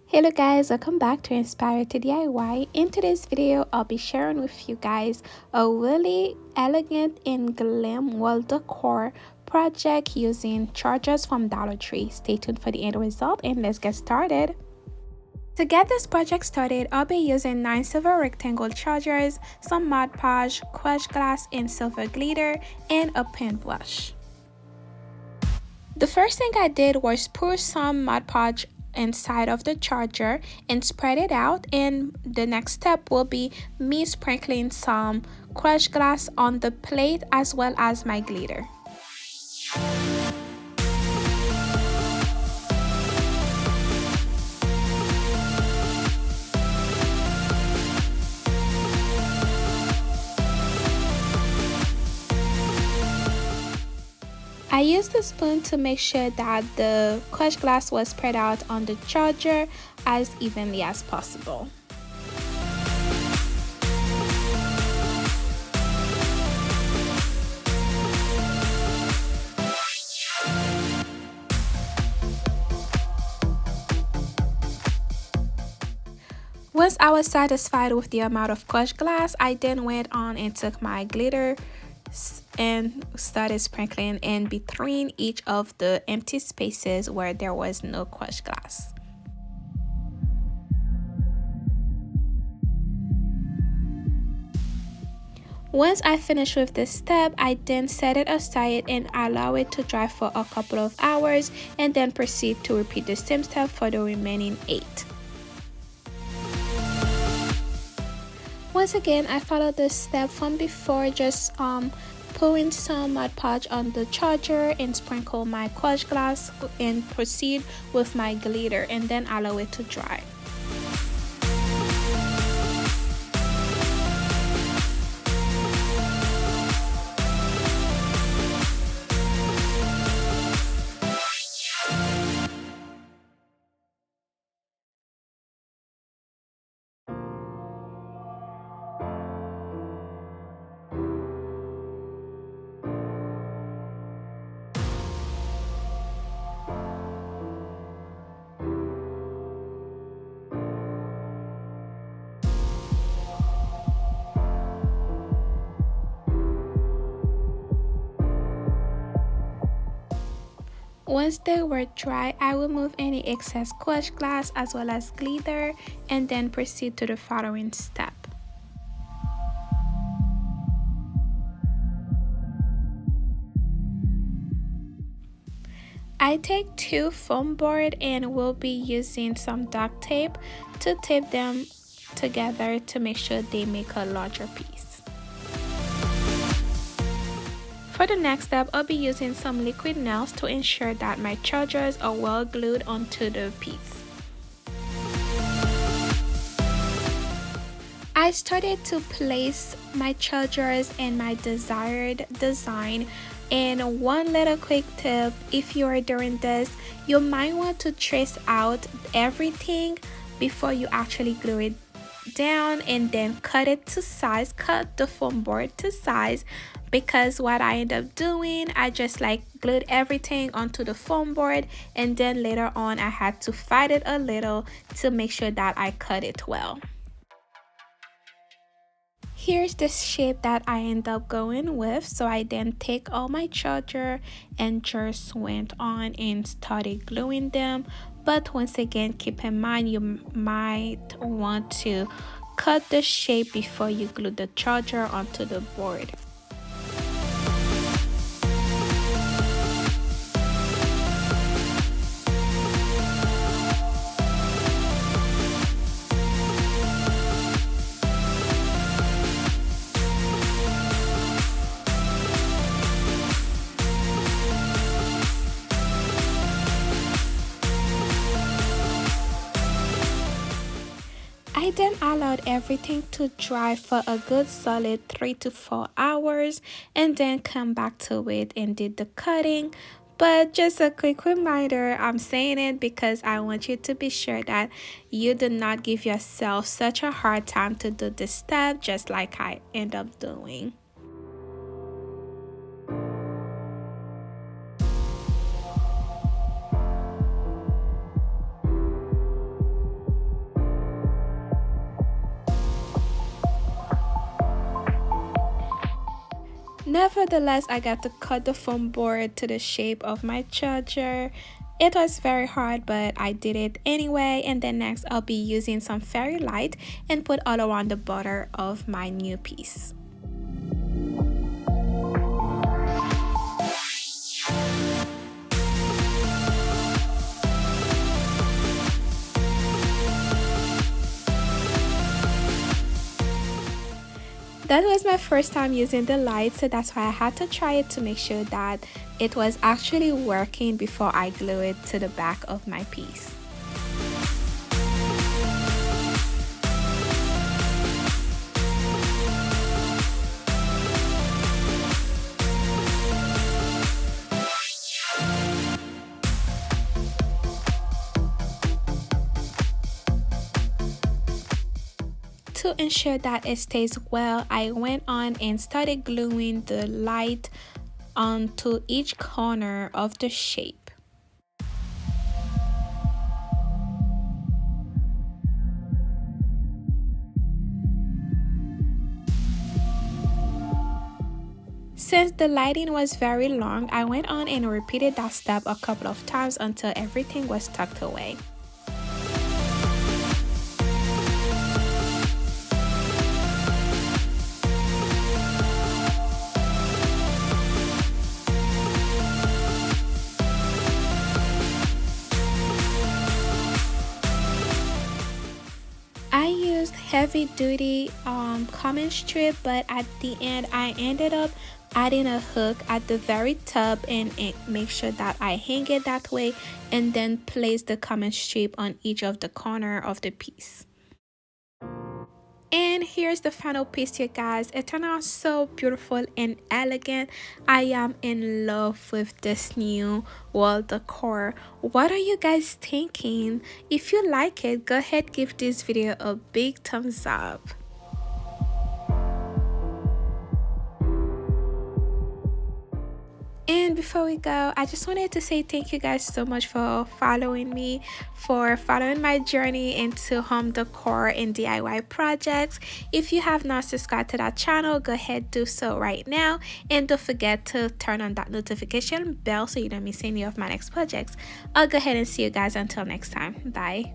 Hello guys, welcome back to Inspired to DIY. In today's video, I'll be sharing with you guys a really elegant and glam wall decor project using chargers from Dollar Tree. Stay tuned for the end result and let's get started. To get this project started, I'll be using 9 silver rectangle chargers, some Mod Podge, crushed glass and silver glitter, and a paintbrush. The first thing I did was pour some Mod Podge inside of the charger and spread it out, and the next step will be me sprinkling some crushed glass on the plate as well as my glitter. I used a spoon to make sure that the crushed glass was spread out on the charger as evenly as possible. Once I was satisfied with the amount of crushed glass, I then went on and took my glitter and started sprinkling in between each of the empty spaces where there was no crushed glass. Once I finish with this step, I then set it aside and allow it to dry for a couple of hours and then proceed to repeat the same step for the remaining 8. Once again, I followed the step from before, just pouring some Mod Podge on the charger and sprinkle my crushed glass and proceed with my glitter and then allow it to dry. Once they were dry, I will remove any excess crushed glass as well as glitter and then proceed to the following step. I take 2 foam board and will be using some duct tape to tape them together to make sure they make a larger piece. For the next step, I'll be using some liquid nails to ensure that my chargers are well glued onto the piece. I started to place my chargers in my desired design, and one little quick tip: if you are doing this, you might want to trace out everything before you actually glue it down and then cut it to size, cut the foam board to size, because what I end up doing, I just glued everything onto the foam board and then later on I had to fight it a little to make sure that I cut it well. Here's the shape that I end up going with, so I then take all my charger and just went on and started gluing them. But once again, keep in mind you might want to cut the shape before you glue the charger onto the board. I then allowed everything to dry for a good solid 3 to 4 hours and then come back to it and did the cutting. But just a quick reminder, I'm saying it because I want you to be sure that you do not give yourself such a hard time to do this step just like I end up doing. Nevertheless, I got to cut the foam board to the shape of my charger. It was very hard, but I did it anyway. And then next I'll be using some fairy light and put all around the border of my new piece. That was my first time using the light, so that's why I had to try it to make sure that it was actually working before I glue it to the back of my piece. To ensure that it stays well, I went on and started gluing the light onto each corner of the shape. Since the lighting was very long, I went on and repeated that step a couple of times until everything was tucked away. I used heavy duty common strip, but at the end I ended up adding a hook at the very top and make sure that I hang it that way, and then place the common strip on each of the corner of the piece. And here's the final piece, you guys. It turned out so beautiful and elegant. I am in love with this new wall decor. What are you guys thinking? If you like it, go ahead, give this video a big thumbs up. And before we go, I just wanted to say thank you guys so much for following me, for following my journey into home decor and DIY projects. If you have not subscribed to that channel, go ahead, do so right now, and don't forget to turn on that notification bell so you don't miss any of my next projects. I'll go ahead and see you guys until next time. Bye.